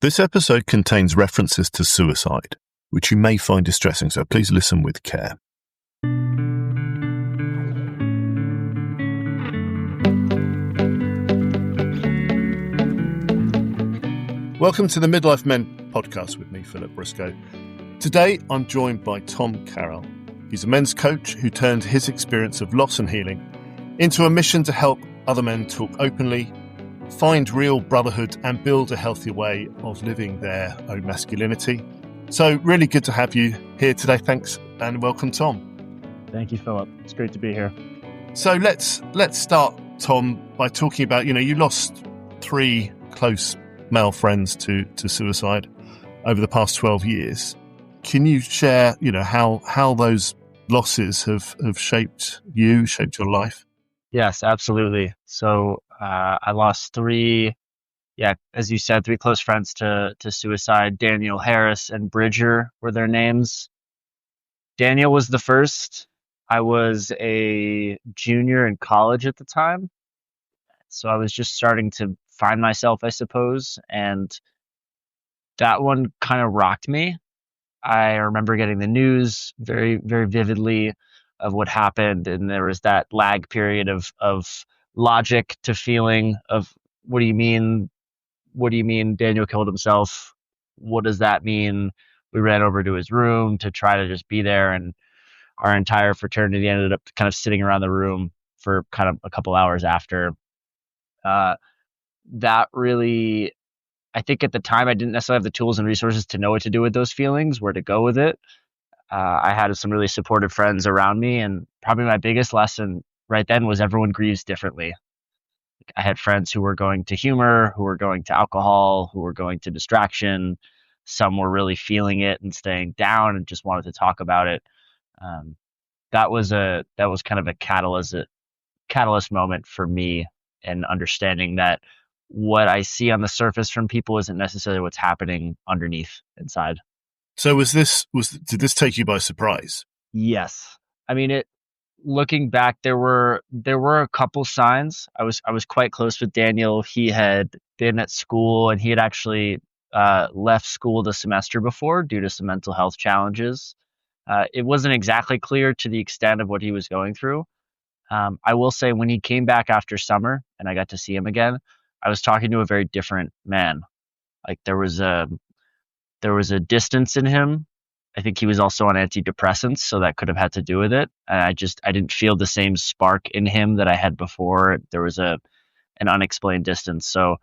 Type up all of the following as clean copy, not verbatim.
This episode contains references to suicide, which you may find distressing, so please listen with care. Welcome to the Midlife Men podcast with me, Philip Briscoe. Today, I'm joined by Tom Karrell. He's a men's coach who turned his experience of loss and healing into a mission to help other men talk openly, find real brotherhood, and build a healthier way of living their own masculinity. So really good to have you here today. Thanks and welcome, Tom. Thank you, Philip. It's great to be here. So let's start, Tom, by talking about, you lost 3 close male friends to suicide over the past 12 years. Can you share, how those losses have shaped you, shaped your life? Yes, absolutely. So I lost 3, as you said, 3 close friends to suicide. Daniel, Harris, and Bridger were their names. Daniel was the first. I was a junior in college at the time. So I was just starting to find myself, I suppose. And that one kind of rocked me. I remember getting the news very, very vividly of what happened. And there was that lag period of logic to feeling of, what do you mean? What do you mean Daniel killed himself? What does that mean? We ran over to his room to try to just be there. And our entire fraternity ended up kind of sitting around the room for kind of a couple hours after. That really, I think at the time I didn't necessarily have the tools and resources to know what to do with those feelings, where to go with it. I had some really supportive friends around me, and probably my biggest lesson right then was everyone grieves differently. I had friends who were going to humor, who were going to alcohol, who were going to distraction. Some were really feeling it and staying down and just wanted to talk about it. That was kind of a catalyst moment for me, and understanding that what I see on the surface from people isn't necessarily what's happening underneath inside. So did this take you by surprise? Yes. I mean, looking back, there were a couple signs. I was quite close with Daniel. He had been at school, and he had actually left school the semester before due to some mental health challenges. It wasn't exactly clear to the extent of what he was going through. I will say, when he came back after summer and I got to see him again, I was talking to a very different man. Like there was a distance in him. I think he was also on antidepressants, so that could have had to do with it. And I didn't feel the same spark in him that I had before. There was an unexplained distance. So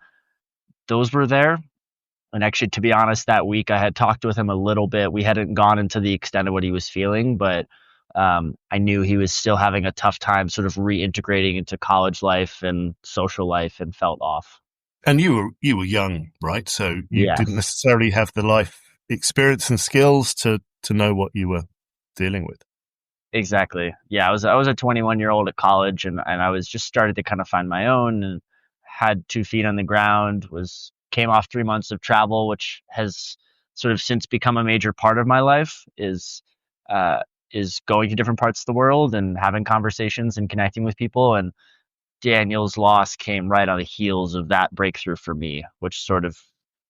those were there. And actually, to be honest, that week I had talked with him a little bit. We hadn't gone into the extent of what he was feeling, but I knew he was still having a tough time sort of reintegrating into college life and social life, and felt off. And you were young, right? So you Yes. didn't necessarily have the life experience and skills to know what you were dealing with. Exactly. Yeah, I was a 21-year-old at college, and I was just started to kind of find my own, and had 2 feet on the ground, came off 3 months of travel, which has sort of since become a major part of my life, is going to different parts of the world and having conversations and connecting with people. And Daniel's loss came right on the heels of that breakthrough for me, which sort of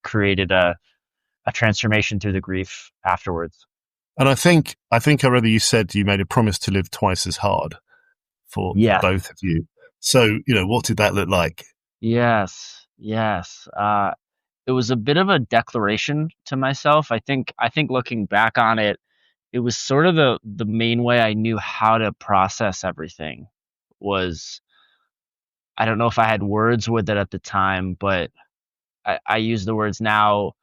created a transformation through the grief afterwards. And I think I read that you said you made a promise to live twice as hard for both of you. So, what did that look like? Yes. It was a bit of a declaration to myself. I think looking back on it, it was sort of the main way I knew how to process everything. Was, I don't know if I had words with it at the time, but I use the words now.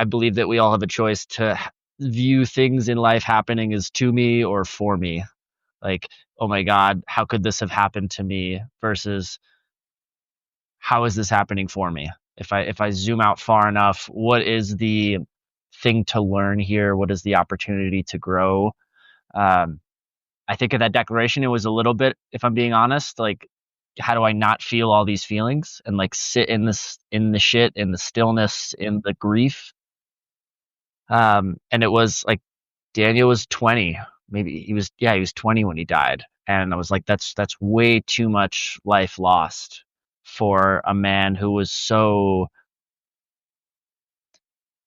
I believe that we all have a choice to view things in life happening as to me or for me. Like, oh my God, how could this have happened to me? Versus, how is this happening for me? If I zoom out far enough, what is the thing to learn here? What is the opportunity to grow? I think of that declaration, it was a little bit, if I'm being honest, like, how do I not feel all these feelings and like sit in the shit, in the stillness, in the grief? And it was like, Daniel was 20, maybe he was 20 when he died. And I was like, that's way too much life lost for a man who was so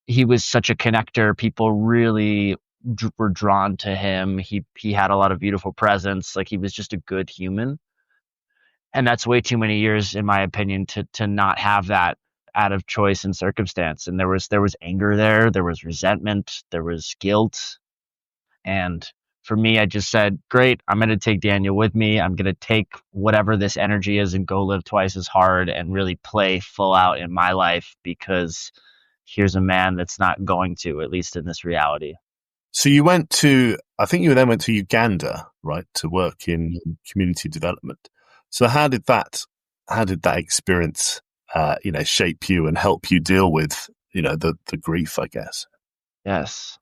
he was such a connector. People really were drawn to him. He had a lot of beautiful presence. Like, he was just a good human. And that's way too many years, in my opinion, to not have that out of choice and circumstance. And there was anger there was resentment, there was guilt. And for me, I just said, great, I'm going to take Daniel with me. I'm going to take whatever this energy is and go live twice as hard and really play full out in my life, because here's a man that's not going to, at least in this reality. So I think you then went to Uganda, right, to work in community development. So how did that experience, shape you and help you deal with, the grief, I guess? Yes.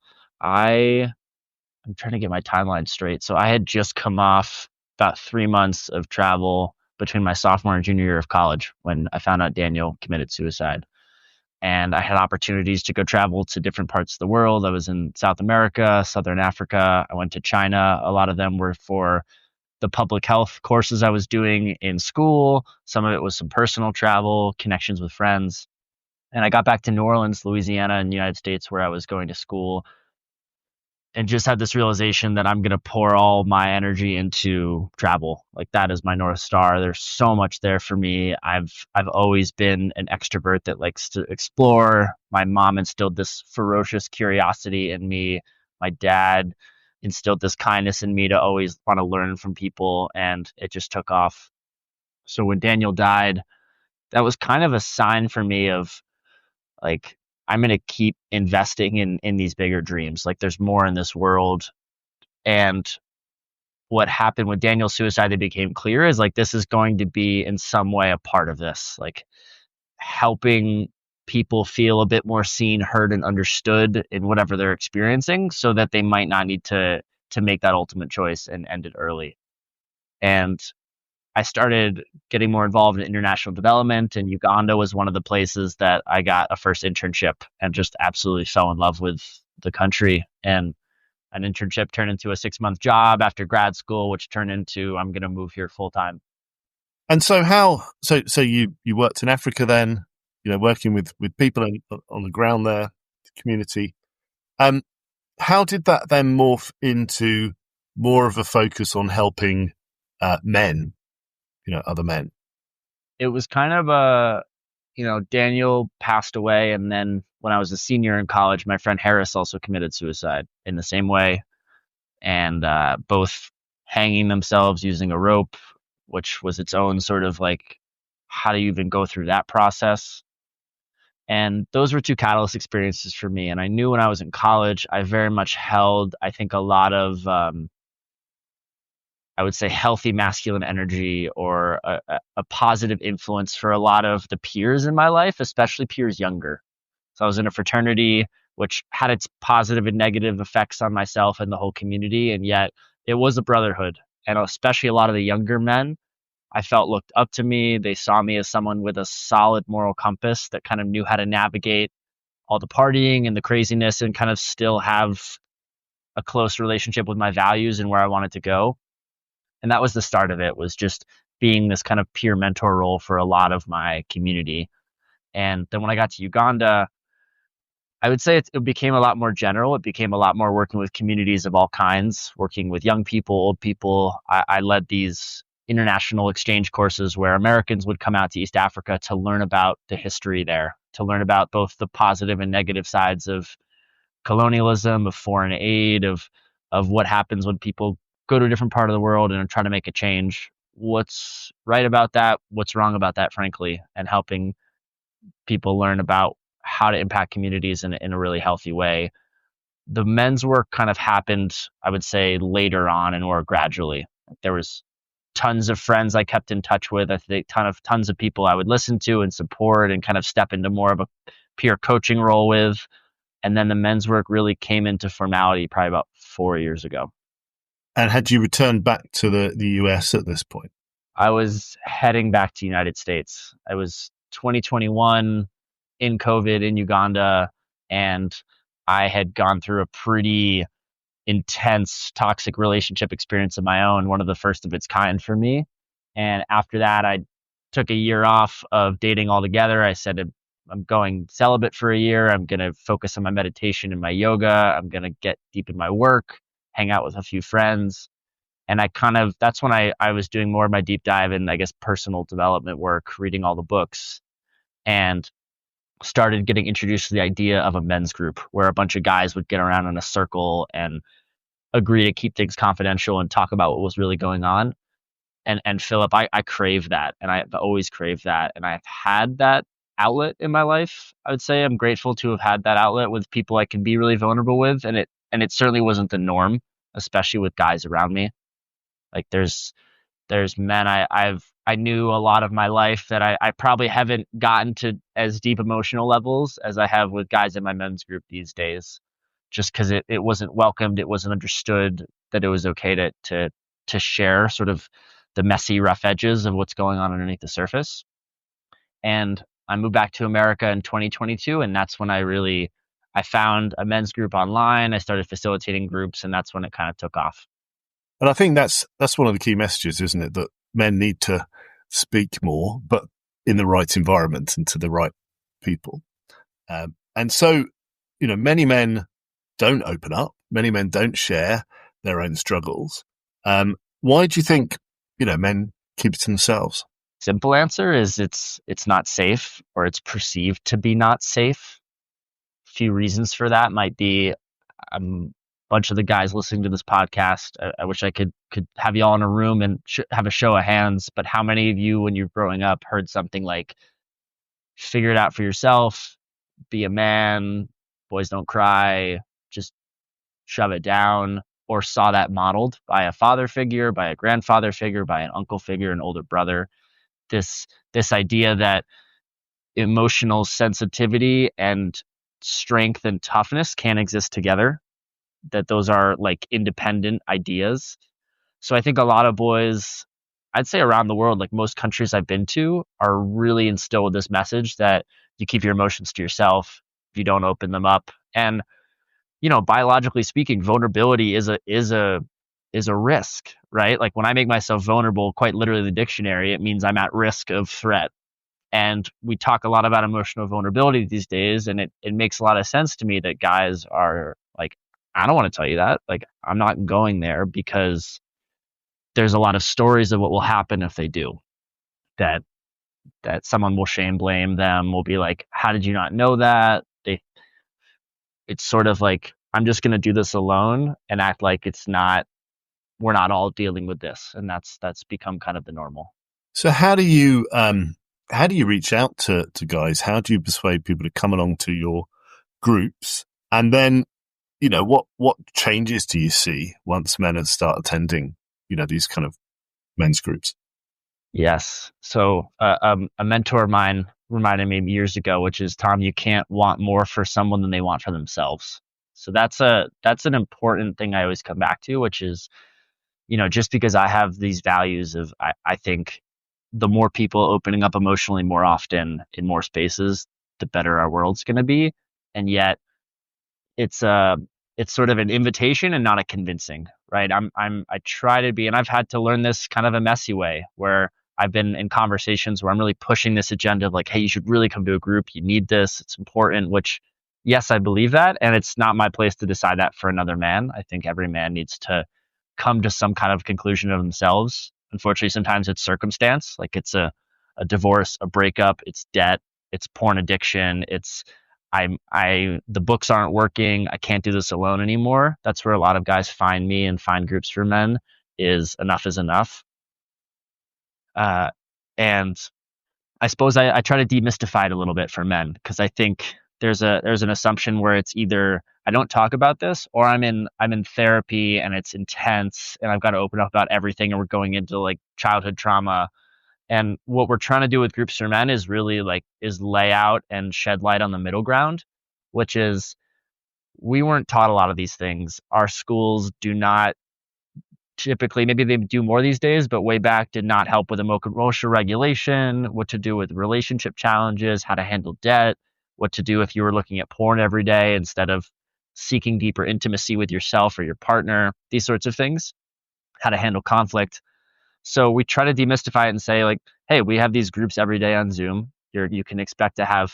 I'm trying to get my timeline straight. So I had just come off about 3 months of travel between my sophomore and junior year of college when I found out Daniel committed suicide. And I had opportunities to go travel to different parts of the world. I was in South America, Southern Africa. I went to China. A lot of them were for the public health courses I was doing in school. Some of it was some personal travel, connections with friends. And I got back to New Orleans, Louisiana, in the United States, where I was going to school, and just had this realization that I'm going to pour all my energy into travel. Like, that is my North Star. There's so much there for me. I've always been an extrovert that likes to explore. My mom instilled this ferocious curiosity in me. My dad instilled this kindness in me to always want to learn from people, and it just took off. So when Daniel died, that was kind of a sign for me of, like, I'm going to keep investing in these bigger dreams. Like, there's more in this world. And what happened with Daniel's suicide that became clear is, like, this is going to be in some way a part of this, like helping people feel a bit more seen, heard, and understood in whatever they're experiencing, so that they might not need to make that ultimate choice and end it early. And I started getting more involved in international development, and Uganda was one of the places that I got a first internship and just absolutely fell in love with the country. And an internship turned into a 6-month job after grad school, which turned into, I'm going to move here full time. And so you worked in Africa then, working with people on the ground there, the community. How did that then morph into more of a focus on helping men, other men? It was kind of Daniel passed away. And then when I was a senior in college, my friend Harris also committed suicide in the same way. And both hanging themselves using a rope, which was its own sort of, like, how do you even go through that process? And those were two catalyst experiences for me. And I knew when I was in college, I very much held, I think, a lot of, I would say, healthy masculine energy, or a positive influence for a lot of the peers in my life, especially peers younger. So I was in a fraternity, which had its positive and negative effects on myself and the whole community. And yet it was a brotherhood. And especially a lot of the younger men, I felt, looked up to me. They saw me as someone with a solid moral compass that kind of knew how to navigate all the partying and the craziness and kind of still have a close relationship with my values and where I wanted to go. And that was the start of it, was just being this kind of peer mentor role for a lot of my community. And then when I got to Uganda, I would say it became a lot more general. It became a lot more working with communities of all kinds, working with young people, old people. I led these international exchange courses where Americans would come out to East Africa to learn about the history there, to learn about both the positive and negative sides of colonialism, of foreign aid, of what happens when people go to a different part of the world and are trying to make a change. What's right about that? What's wrong about that, frankly, and helping people learn about how to impact communities in a really healthy way. The men's work kind of happened, I would say, later on and more gradually. There was tons of friends I kept in touch with. I think tons of people I would listen to and support and kind of step into more of a peer coaching role with. And then the men's work really came into formality probably about 4 years ago. And had you returned back to the US at this point? I was heading back to the United States. I was 2021 in COVID in Uganda, and I had gone through a pretty intense toxic relationship experience of my own, one of the first of its kind for me. And after that, I took a year off of dating altogether. I said to I'm going celibate for a year. I'm going to focus on my meditation and my yoga. I'm going to get deep in my work, hang out with a few friends. And that's when I was doing more of my deep dive in, I guess, personal development work, reading all the books, and started getting introduced to the idea of a men's group where a bunch of guys would get around in a circle and agree to keep things confidential and talk about what was really going on. And Philip, I crave that, and I've always craved that, and I've had that outlet in my life. I would say I'm grateful to have had that outlet with people I can be really vulnerable with, and it certainly wasn't the norm, especially with guys around me. Like there's men I knew a lot of my life that I probably haven't gotten to as deep emotional levels as I have with guys in my men's group these days, just because it wasn't welcomed, it wasn't understood that it was okay to share sort of the messy, rough edges of what's going on underneath the surface. And I moved back to America in 2022, and that's when I found a men's group online. I started facilitating groups, and that's when it kind of took off. And I think that's one of the key messages, isn't it? That men need to speak more, but in the right environment and to the right people. And so, many men don't open up. Many men don't share their own struggles. Why do you think, men keep it to themselves? Simple answer is it's not safe, or it's perceived to be not safe. A few reasons for that might be a bunch of the guys listening to this podcast. I wish I could have you all in a room and have a show of hands. But how many of you, when you're growing up, heard something like "figure it out for yourself," "be a man," "boys don't cry," just shove it down, or saw that modeled by a father figure, by a grandfather figure, by an uncle figure, an older brother? This idea that emotional sensitivity and strength and toughness can't exist together, that those are like independent ideas. So I think a lot of boys, I'd say around the world, like most countries I've been to, are really instilled with this message that you keep your emotions to yourself if you don't open them up. And biologically speaking, vulnerability is a risk, right? Like when I make myself vulnerable, quite literally the dictionary, it means I'm at risk of threat. And we talk a lot about emotional vulnerability these days, and it makes a lot of sense to me that guys are like, I don't want to tell you that. Like, I'm not going there, because there's a lot of stories of what will happen if they do. That someone will shame blame them, will be like, how did you not know that? It's sort of like, I'm just going to do this alone and act like we're not all dealing with this. And that's become kind of the normal. So how do you reach out to guys? How do you persuade people to come along to your groups? And then, what changes do you see once men start attending, these kind of men's groups? Yes. So a mentor of mine reminded me years ago, which is, Tom, you can't want more for someone than they want for themselves. So that's an important thing I always come back to, which is, just because I have these values of, I think the more people opening up emotionally more often in more spaces, the better our world's going to be. And yet it's sort of an invitation and not a convincing, right? I try to be, and I've had to learn this kind of a messy way, where I've been in conversations where I'm really pushing this agenda of like, hey, you should really come to a group. You need this. It's important, which, yes, I believe that. And it's not my place to decide that for another man. I think every man needs to come to some kind of conclusion of themselves. Unfortunately, sometimes it's circumstance, like it's a divorce, a breakup, it's debt, it's porn addiction, it's the books aren't working, I can't do this alone anymore. That's where a lot of guys find me and find groups for men, is enough is enough. And I suppose I try to demystify it a little bit for men, because I think there's an assumption where it's either I don't talk about this, or I'm in therapy and it's intense and I've got to open up about everything, and we're going into like childhood trauma. And what we're trying to do with groups for men is really is lay out and shed light on the middle ground, which is, we weren't taught a lot of these things. Our schools do not typically, maybe they do more these days, but way back did not help with emotional regulation, what to do with relationship challenges, how to handle debt, what to do if you were looking at porn every day instead of seeking deeper intimacy with yourself or your partner, these sorts of things, how to handle conflict. So we try to demystify it and say, like, hey, we have these groups every day on Zoom. You can expect to have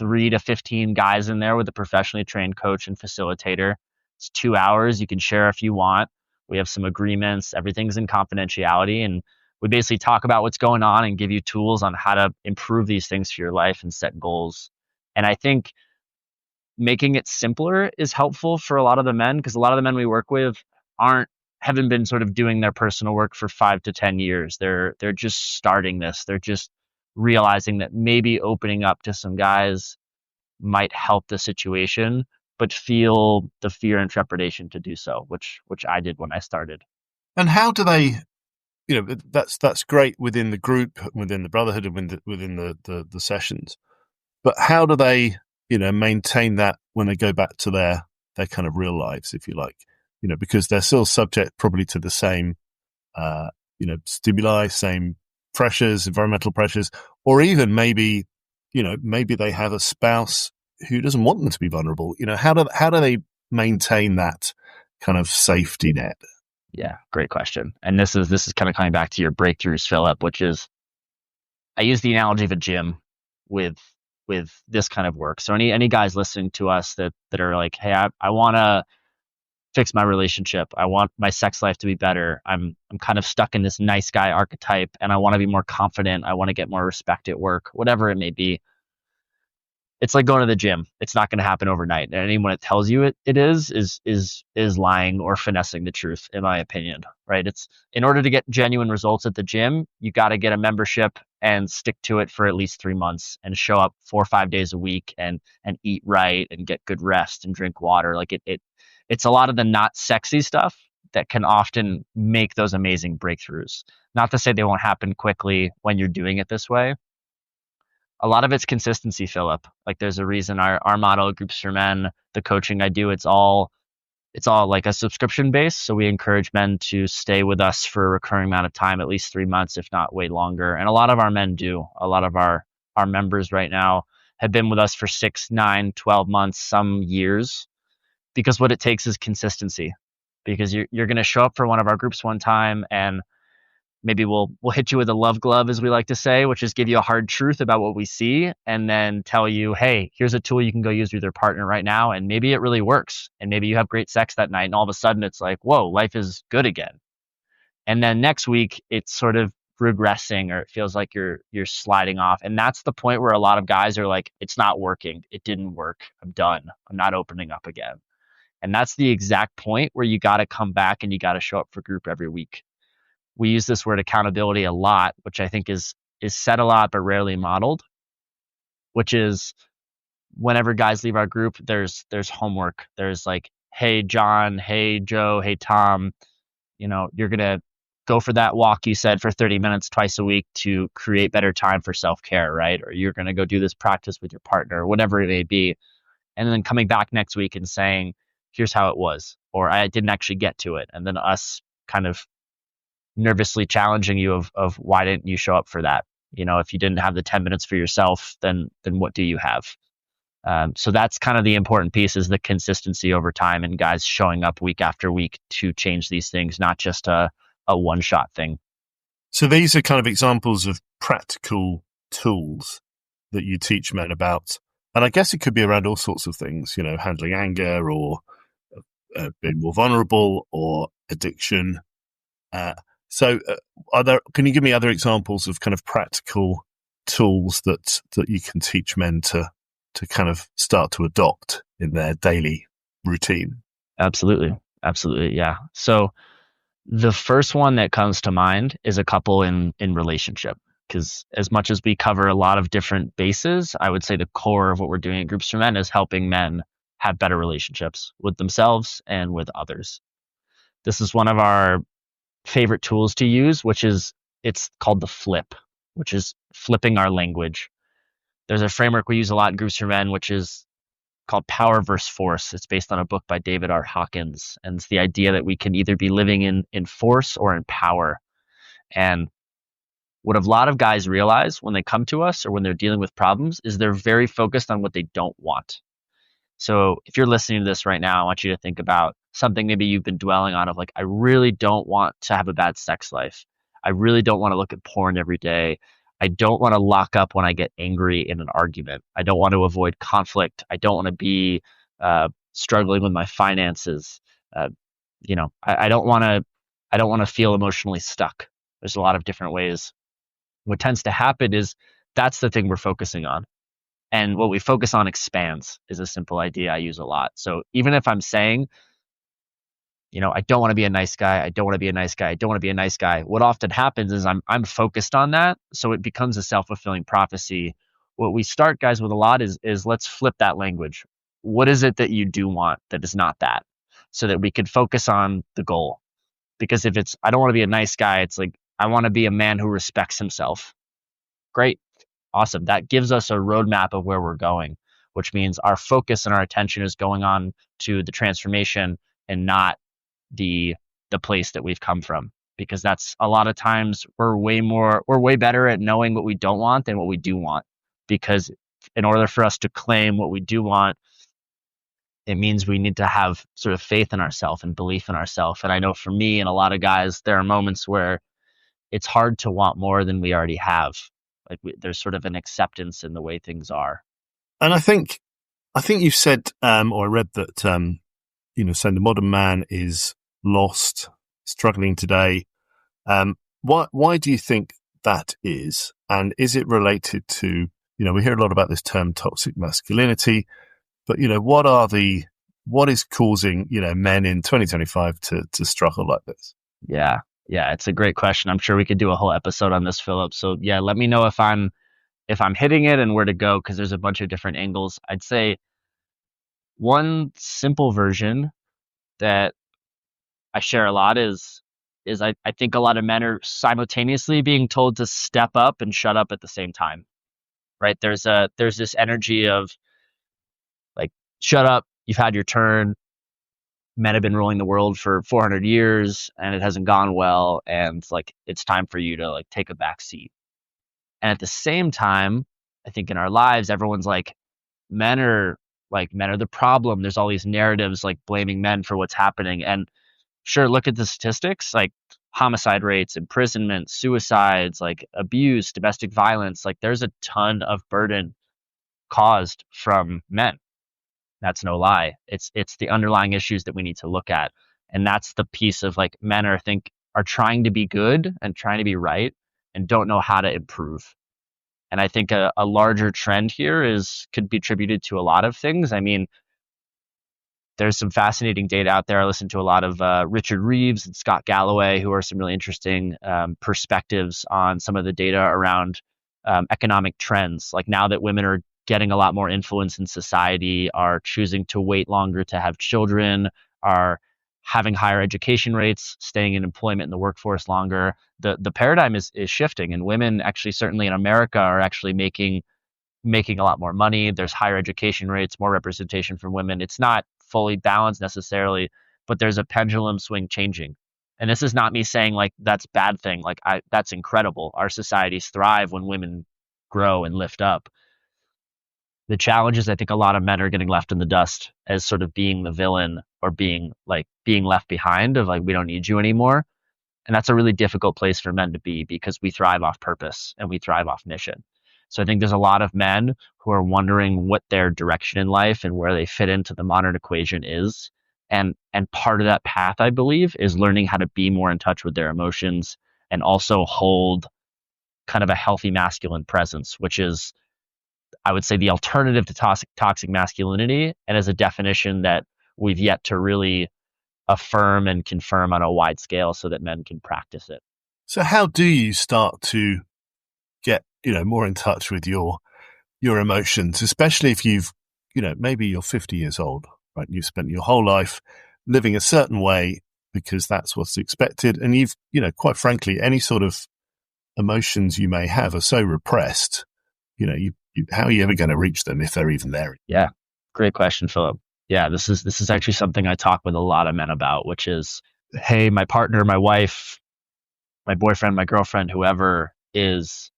3 to 15 guys in there with a professionally trained coach and facilitator. It's 2 hours. You can share if you want. We have some agreements. Everything's in confidentiality. And we basically talk about what's going on and give you tools on how to improve these things for your life and set goals. And I think making it simpler is helpful for a lot of the men, because a lot of the men we work with haven't been sort of doing their personal work for 5 to 10 years. They're just starting this. They're just realizing that maybe opening up to some guys might help the situation, but feel the fear and trepidation to do so, which I did when I started. And how do they, that's great within the group, within the brotherhood, and within the sessions. But how do they, maintain that when they go back to their kind of real lives, if you like, because they're still subject probably to the same, stimuli, same pressures, environmental pressures, or even maybe they have a spouse who doesn't want them to be vulnerable. How do they maintain that kind of safety net? Yeah, great question. And this is kind of coming back to your breakthroughs, Philip, which is, I use the analogy of a gym with this kind of work. So any guys listening to us that are like, hey, I want to fix my relationship. I want my sex life to be better. I'm kind of stuck in this nice guy archetype, and I want to be more confident. I want to get more respect at work, whatever it may be. It's like going to the gym. It's not going to happen overnight. And anyone that tells you it is lying or finessing the truth, in my opinion, right? It's, in order to get genuine results at the gym, you got to get a membership and stick to it for at least 3 months and show up 4 or 5 days a week and eat right and get good rest and drink water. Like it's a lot of the not sexy stuff that can often make those amazing breakthroughs. Not to say they won't happen quickly when you're doing it this way. A lot of it's consistency, Philip. Like, there's a reason our model, Groups for Men, the coaching I do, it's all like a subscription base. So we encourage men to stay with us for a recurring amount of time, at least 3 months, if not way longer. And a lot of our men do. A lot of our members right now have been with us for 6, 9, 12 months, some years, because what it takes is consistency. Because you're going to show up for one of our groups one time, and maybe we'll hit you with a love glove, as we like to say, which is give you a hard truth about what we see, and then tell you, hey, here's a tool you can go use with your partner right now, and maybe it really works, and maybe you have great sex that night, and all of a sudden it's like, whoa, life is good again. And then next week it's sort of regressing, or it feels like you're sliding off. And that's the point where a lot of guys are like, it's not working, it didn't work, I'm done, I'm not opening up again. And that's the exact point where you got to come back and you got to show up for group every week. We use this word accountability a lot, which I think is said a lot but rarely modeled, which is, whenever guys leave our group, there's homework. There's like, hey, John, hey, Joe, hey, Tom, you're going to go for that walk you said for 30 minutes twice a week to create better time for self-care, right? Or you're going to go do this practice with your partner, whatever it may be. And then coming back next week and saying, here's how it was, or I didn't actually get to it. And then us kind of nervously challenging you of why didn't you show up for that? If you didn't have the 10 minutes for yourself, then what do you have? So that's kind of the important piece, is the consistency over time, and guys showing up week after week to change these things, not just a one-shot thing. So these are kind of examples of practical tools that you teach men about. And I guess it could be around all sorts of things, handling anger, or being more vulnerable, or addiction. Can you give me other examples of kind of practical tools that you can teach men to kind of start to adopt in their daily routine? Absolutely. Yeah. So the first one that comes to mind is a couple in relationship, because as much as we cover a lot of different bases, I would say the core of what we're doing at Groups for Men is helping men have better relationships with themselves and with others. This is one of our favorite tools to use, it's called the flip, which is flipping our language. There's a framework we use a lot in Groups for Men, which is called Power versus Force. It's based on a book by David R. Hawkins, and it's the idea that we can either be living in force or in power. And what a lot of guys realize when they come to us, or when they're dealing with problems, is they're very focused on what they don't want. So if you're listening to this right now, I want you to think about something maybe you've been dwelling on, of like, I really don't want to have a bad sex life. I really don't want to look at porn every day. I don't want to lock up when I get angry in an argument. I don't want to avoid conflict. I don't want to be struggling with my finances. Uh, I don't want to. I don't want to feel emotionally stuck. There's a lot of different ways. What tends to happen is that's the thing we're focusing on, and what we focus on expands. Is a simple idea I use a lot. So even if I'm saying, I don't want to be a nice guy. I don't want to be a nice guy. I don't want to be a nice guy. What often happens is I'm focused on that, so it becomes a self-fulfilling prophecy. What we start guys with a lot is let's flip that language. What is it that you do want that is not that? So that we could focus on the goal. Because if it's I don't want to be a nice guy, it's like I want to be a man who respects himself. Great. Awesome. That gives us a roadmap of where we're going, which means our focus and our attention is going on to the transformation and not the place that we've come from, because that's a lot of times we're way better at knowing what we don't want than what we do want, because in order for us to claim what we do want, it means we need to have sort of faith in ourselves and belief in ourselves. And I know for me and a lot of guys, there are moments where it's hard to want more than we already have. Like there's sort of an acceptance in the way things are. And I think you've said, or I read that, saying the modern man is lost, struggling today. Why do you think that is? And is it related to, we hear a lot about this term toxic masculinity, but, what is causing, men in 2025 to struggle like this? Yeah. Yeah. It's a great question. I'm sure we could do a whole episode on this, Philip. So yeah, let me know if I'm hitting it and where to go, because there's a bunch of different angles. I'd say one simple version that I share a lot is I think a lot of men are simultaneously being told to step up and shut up at the same time. Right? There's this energy of like, shut up, you've had your turn. Men have been ruling the world for 400 years and it hasn't gone well, and like it's time for you to like take a back seat. And at the same time, I think in our lives everyone's like, men are the problem. There's all these narratives like blaming men for what's happening. And sure, look at the statistics, like homicide rates, imprisonment, suicides, like abuse, domestic violence. Like there's a ton of burden caused from men. That's no lie. It's the underlying issues that we need to look at. And that's the piece of like men are trying to be good and trying to be right and don't know how to improve. And I think a larger trend here could be attributed to a lot of things. I mean, there's some fascinating data out there. I listen to a lot of Richard Reeves and Scott Galloway, who are some really interesting perspectives on some of the data around economic trends. Like now that women are getting a lot more influence in society, are choosing to wait longer to have children, are having higher education rates, staying in employment in the workforce longer. The paradigm is shifting, and women actually, certainly in America, are actually making a lot more money. There's higher education rates, more representation from women. It's not fully balanced necessarily, but there's a pendulum swing changing. And this is not me saying like that's a bad thing. Like that's incredible. Our societies thrive when women grow and lift up. The challenge is I think a lot of men are getting left in the dust as sort of being the villain, or being left behind, of like, we don't need you anymore. And that's a really difficult place for men to be, because we thrive off purpose and we thrive off mission. So I think there's a lot of men who are wondering what their direction in life and where they fit into the modern equation is. And part of that path, I believe, is learning how to be more in touch with their emotions and also hold kind of a healthy masculine presence, which is, I would say, the alternative to toxic masculinity, and as a definition that we've yet to really affirm and confirm on a wide scale so that men can practice it. So how do you start to get, more in touch with your emotions, especially if you've, maybe you're 50 years old, right? You've spent your whole life living a certain way because that's what's expected. And you've, quite frankly, any sort of emotions you may have are so repressed, how are you ever going to reach them if they're even there? Yeah. Great question, Philip. Yeah, this is actually something I talk with a lot of men about, which is, hey, my partner, my wife, my boyfriend, my girlfriend, whoever is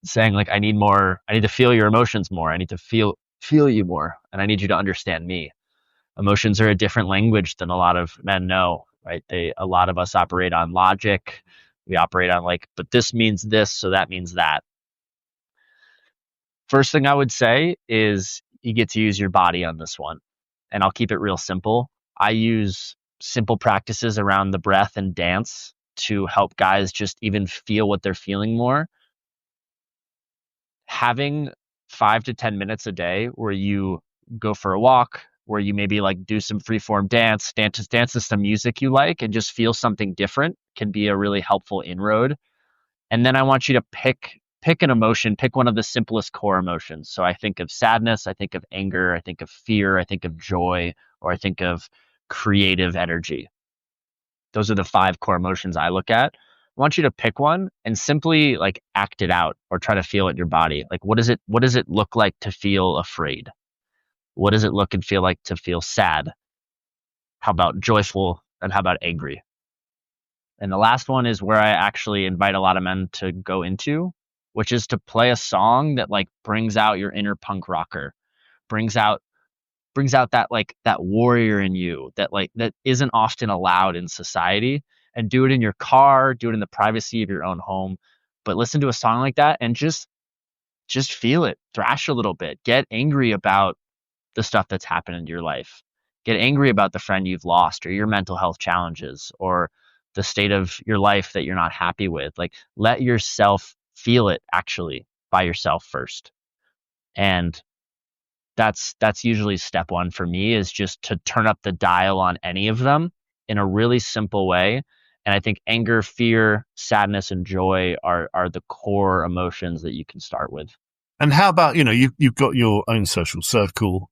saying like, I need to feel your emotions more. I need to feel you more. And I need you to understand me. Emotions are a different language than a lot of men know, right? A lot of us operate on logic. We operate on like, but this means this, so that means that. First thing I would say is you get to use your body on this one. And I'll keep it real simple. I use simple practices around the breath and dance to help guys just even feel what they're feeling more. Having 5 to 10 minutes a day where you go for a walk, where you maybe like do some freeform dance to some music you like, and just feel something different can be a really helpful inroad. And then I want you to pick an emotion, pick one of the simplest core emotions. So I think of sadness, I think of anger, I think of fear, I think of joy, or I think of creative energy. Those are the 5 core emotions I look at. I want you to pick one and simply like act it out or try to feel it in your body. Like what does it look like to feel afraid? What does it look and feel like to feel sad? How about joyful, and how about angry? And the last one is where I actually invite a lot of men to go into, which is to play a song that like brings out your inner punk rocker, brings out that like that warrior in you that like that isn't often allowed in society, and do it in your car, do it in the privacy of your own home. But listen to a song like that and just feel it, thrash a little bit, get angry about the stuff that's happened in your life. Get angry about the friend you've lost or your mental health challenges or the state of your life that you're not happy with. Like let yourself feel it actually by yourself first. And that's usually step one for me, is just to turn up the dial on any of them in a really simple way. And I think anger, fear, sadness, and joy are the core emotions that you can start with. And how about, you've got your own social circle,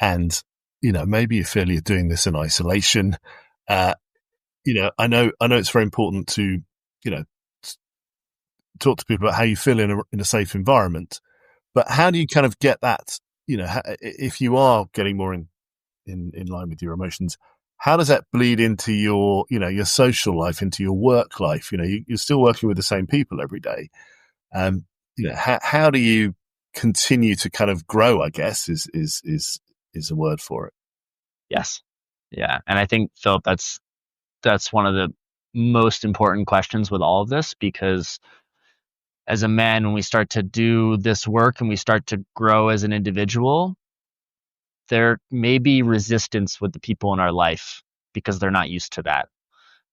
and, maybe you feel you're doing this in isolation. I know it's very important to, talk to people about how you feel in a safe environment, but how do you kind of get that, if you are getting more in line with your emotions, how does that bleed into your social life, into your work life? You're still working with the same people every day. How do you continue to kind of grow, I guess is a word for it. Yes. Yeah. And I think, Philip, that's one of the most important questions with all of this, because as a man, when we start to do this work and we start to grow as an individual, there may be resistance with the people in our life because they're not used to that.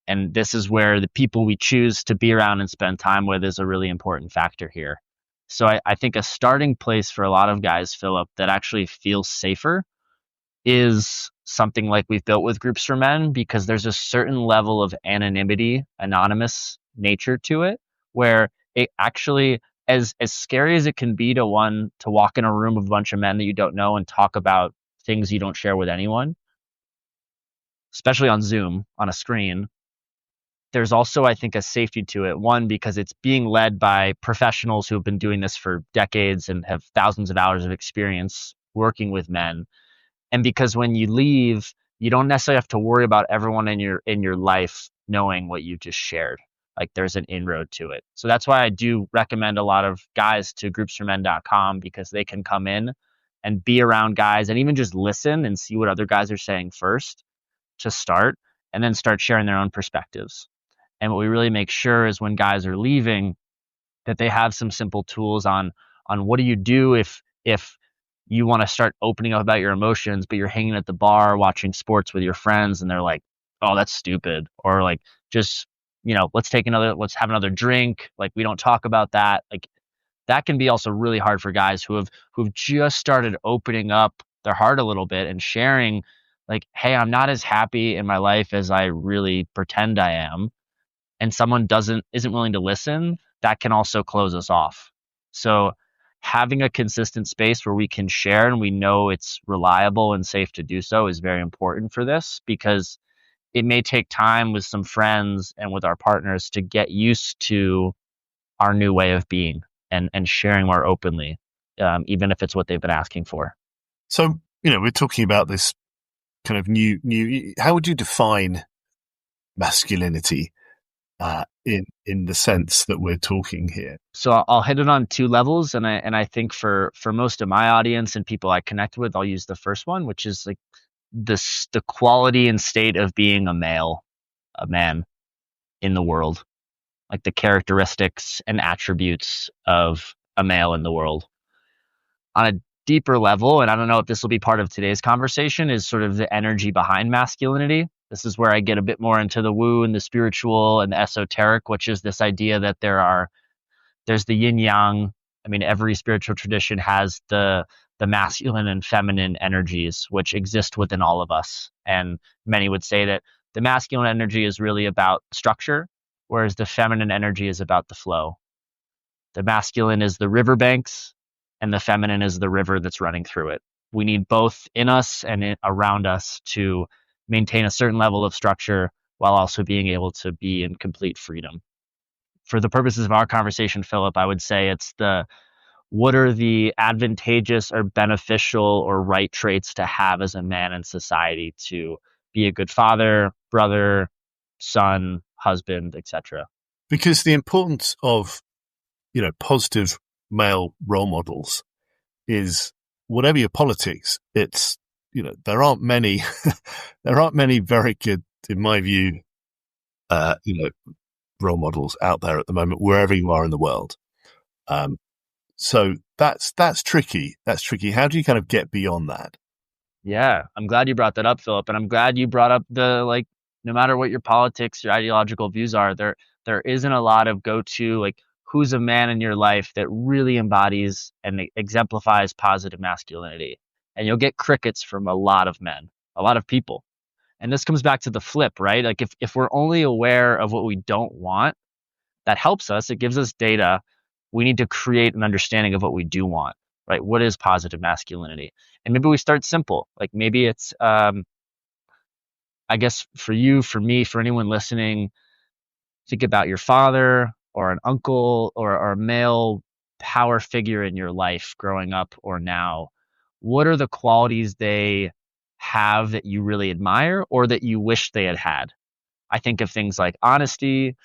And this is where the people we choose to be around and spend time with is a really important factor here. So I think a starting place for a lot of guys, Philip, that actually feels safer is something like we've built with Groups for Men, because there's a certain level of anonymity, anonymous nature to it, where it actually, as scary as it can be to walk in a room of a bunch of men that you don't know and talk about things you don't share with anyone, especially on Zoom, on a screen, there's also, I think, a safety to it. One, because it's being led by professionals who have been doing this for decades and have thousands of hours of experience working with men. And because when you leave, you don't necessarily have to worry about everyone in your life knowing what you just shared. Like there's an inroad to it. So that's why I do recommend a lot of guys to groupsformen.com, because they can come in and be around guys and even just listen and see what other guys are saying first to start, and then start sharing their own perspectives. And what we really make sure is when guys are leaving, that they have some simple tools on what do you do if you want to start opening up about your emotions, but you're hanging at the bar watching sports with your friends and they're like, oh, that's stupid. Or like, just, let's have another drink. Like, we don't talk about that. Like, that can be also really hard for guys who've just started opening up their heart a little bit and sharing like, hey, I'm not as happy in my life as I really pretend I am. And someone isn't willing to listen, that can also close us off. So having a consistent space where we can share and we know it's reliable and safe to do so is very important for this, because it may take time with some friends and with our partners to get used to our new way of being and sharing more openly, even if it's what they've been asking for. So, we're talking about this kind of new, how would you define masculinity in the sense that we're talking here? So I'll hit it on 2 levels, and I think for most of my audience and people I connect with, I'll use the first one, which is like the quality and state of being a man in the world. like the characteristics and attributes of a male in the world. On a deeper level, and I don't know if this will be part of today's conversation, is sort of the energy behind masculinity. This is where I get a bit more into the woo and the spiritual and the esoteric, which is this idea that there's the yin yang. I mean, every spiritual tradition has the masculine and feminine energies which exist within all of us. And many would say that the masculine energy is really about structure, whereas the feminine energy is about the flow. The masculine is the riverbanks, and the feminine is the river that's running through it. We need both in us and around us to maintain a certain level of structure while also being able to be in complete freedom. For the purposes of our conversation, Philip, I would say it's the what are the advantageous or beneficial or right traits to have as a man in society to be a good father, brother, son, husband, etc. Because the importance of, positive male role models is whatever your politics, it's, there aren't many, there aren't many very good, in my view, role models out there at the moment, wherever you are in the world. So that's tricky. That's tricky. How do you kind of get beyond that? Yeah, I'm glad you brought that up, Philip, and I'm glad you brought up no matter what your politics, your ideological views are, there isn't a lot of go-to who's a man in your life that really embodies and exemplifies positive masculinity. And you'll get crickets from a lot of men, a lot of people. And this comes back to the flip, right? Like if we're only aware of what we don't want, that helps us. It gives us data. We need to create an understanding of what we do want, right? What is positive masculinity? And maybe we start simple. Like maybe it's, I guess for you, for me, for anyone listening, think about your father or an uncle or a male power figure in your life growing up or now. What are the qualities they have that you really admire or that you wish they had had? I think of things like honesty,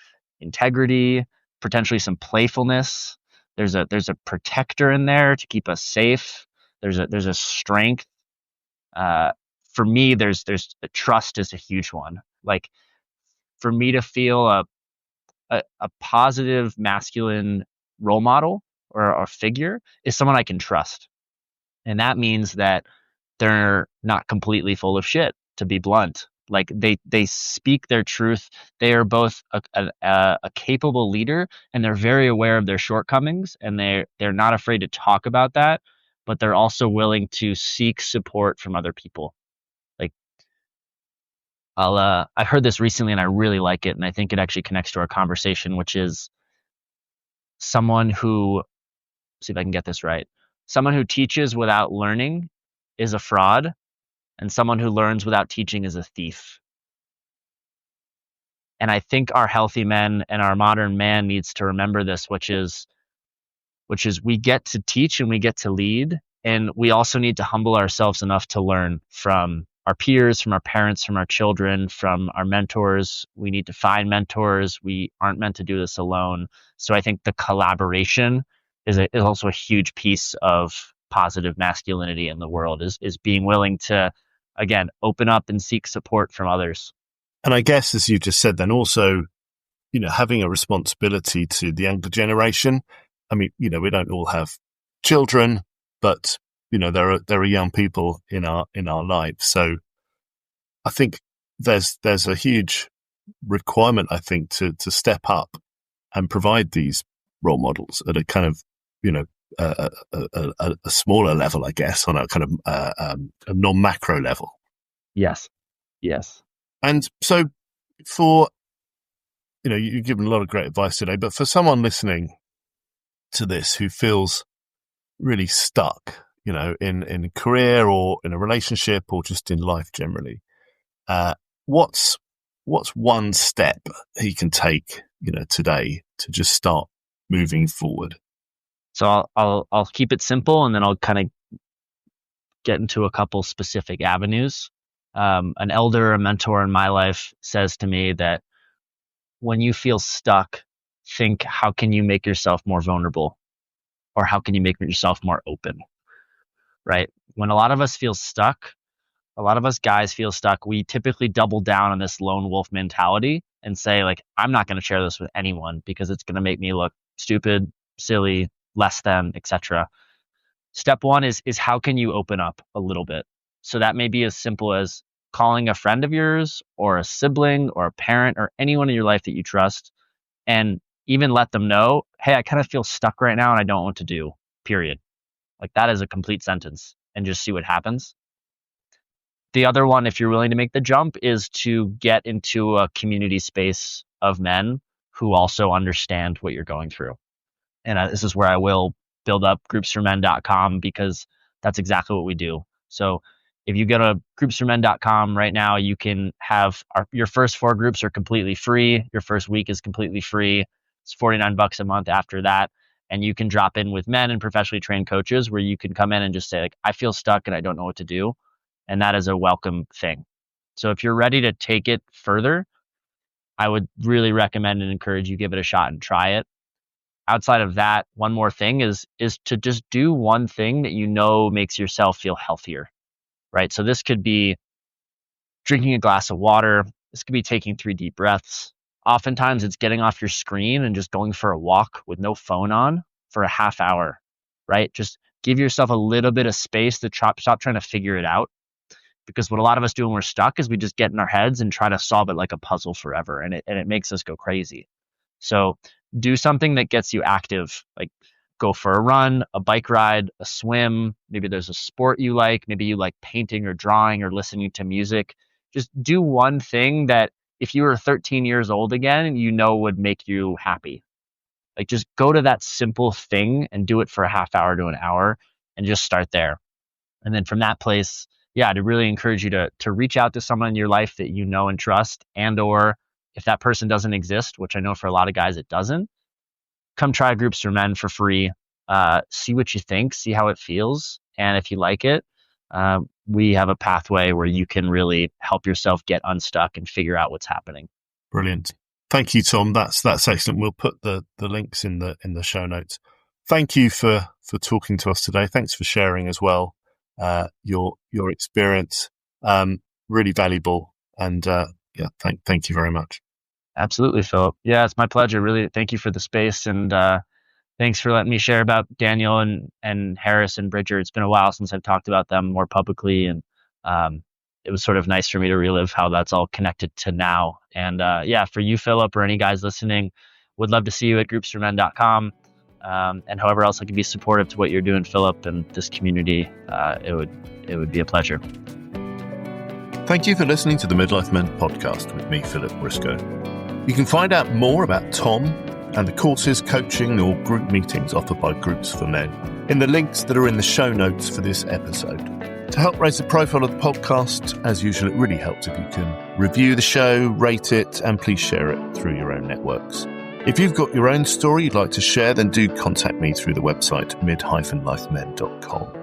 integrity, potentially some playfulness. There's a protector in there to keep us safe. There's a strength. For me, there's trust is a huge one. Like for me to feel a positive masculine role model or figure is someone I can trust, and that means that they're not completely full of shit, to be blunt. Like they speak their truth. They are both a capable leader, and they're very aware of their shortcomings, and they're not afraid to talk about that, but they're also willing to seek support from other people. Like I heard this recently and I really like it, and I think it actually connects to our conversation, which is someone who, see if I can get this right. Someone who teaches without learning is a fraud, and someone who learns without teaching is a thief. And I think our healthy men and our modern man needs to remember this, which is we get to teach and we get to lead, and we also need to humble ourselves enough to learn from our peers, from our parents, from our children, from our mentors. We need to find mentors. We aren't meant to do this alone. So I think the collaboration is also a huge piece of positive masculinity in the world, is being willing to, again, open up and seek support from others. And I guess, as you just said, then also, having a responsibility to the younger generation. I mean, we don't all have children, but there are young people in our lives. So I think there's a huge requirement, I think, to step up and provide these role models at a kind of a smaller level, I guess, on a kind of a non-macro level. Yes. And so for, you've given a lot of great advice today, but for someone listening to this who feels really stuck, in a career or in a relationship or just in life generally, what's one step he can take, today to just start moving forward? So I'll keep it simple, and then I'll kind of get into a couple specific avenues. An elder, a mentor in my life, says to me that when you feel stuck, think, how can you make yourself more vulnerable, or how can you make yourself more open? Right? When a lot of us feel stuck, A lot of us guys feel stuck. We typically double down on this lone wolf mentality and say, like, I'm not going to share this with anyone because it's going to make me look stupid, silly, less than, etc. Step one is how can you open up a little bit? So that may be as simple as calling a friend of yours or a sibling or a parent or anyone in your life that you trust, and even let them know, hey, I kind of feel stuck right now and I don't know what to do, period. Like, that is a complete sentence, and just see what happens. The other one, if you're willing to make the jump, is to get into a community space of men who also understand what you're going through. And this is where I will build up groupsformen.com, because that's exactly what we do. So if you go to groupsformen.com right now, you can have your first 4 groups are completely free. Your first week is completely free. It's $49 a month after that. And you can drop in with men and professionally trained coaches where you can come in and just say, like, I feel stuck and I don't know what to do. And that is a welcome thing. So if you're ready to take it further, I would really recommend and encourage you give it a shot and try it. Outside of that, one more thing is to just do one thing that you know makes yourself feel healthier, right? So this could be drinking a glass of water. This could be taking 3 deep breaths. Oftentimes it's getting off your screen and just going for a walk with no phone on for a half hour, right? Just give yourself a little bit of space to stop trying to figure it out. Because what a lot of us do when we're stuck is we just get in our heads and try to solve it like a puzzle forever. And it makes us go crazy. So do something that gets you active, like go for a run, a bike ride, a swim. Maybe there's a sport you like. Maybe you like painting or drawing or listening to music. Just do one thing that if you were 13 years old again, you know would make you happy. Like, just go to that simple thing and do it for a half hour to an hour and just start there. And then from that place, yeah, to really encourage you to reach out to someone in your life that you know and trust, and or if that person doesn't exist, which I know for a lot of guys it doesn't, come try Groups for Men for free. See what you think, see how it feels. And if you like it, we have a pathway where you can really help yourself get unstuck and figure out what's happening. Brilliant. Thank you, Tom. That's excellent. We'll put the links in the show notes. Thank you for talking to us today. Thanks for sharing as well. Your experience, really valuable, and thank you very much. Absolutely, Philip. Yeah, it's my pleasure. Really, thank you for the space, and thanks for letting me share about Daniel and Harris and Bridger. It's been a while since I've talked about them more publicly, and it was sort of nice for me to relive how that's all connected to now. And for you, Philip, or any guys listening, would love to see you at groupsformen.com. And however else I can be supportive to what you're doing, Philip, and this community, it would be a pleasure. Thank you for listening to the Midlife Men podcast with me, Philip Briscoe. You can find out more about Tom and the courses, coaching, or group meetings offered by Groups for Men in the links that are in the show notes for this episode. To help raise the profile of the podcast, as usual, it really helps if you can review the show, rate it, and please share it through your own networks. If you've got your own story you'd like to share, then do contact me through the website mid-lifemen.com.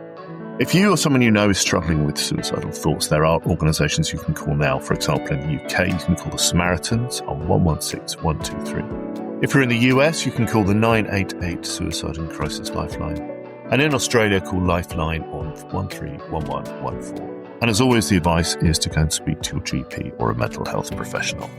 If you or someone you know is struggling with suicidal thoughts, there are organisations you can call now. For example, in the UK, you can call the Samaritans on 116 123. If you're in the US, you can call the 988 Suicide and Crisis Lifeline. And in Australia, call Lifeline on 131114. And as always, the advice is to go and speak to your GP or a mental health professional.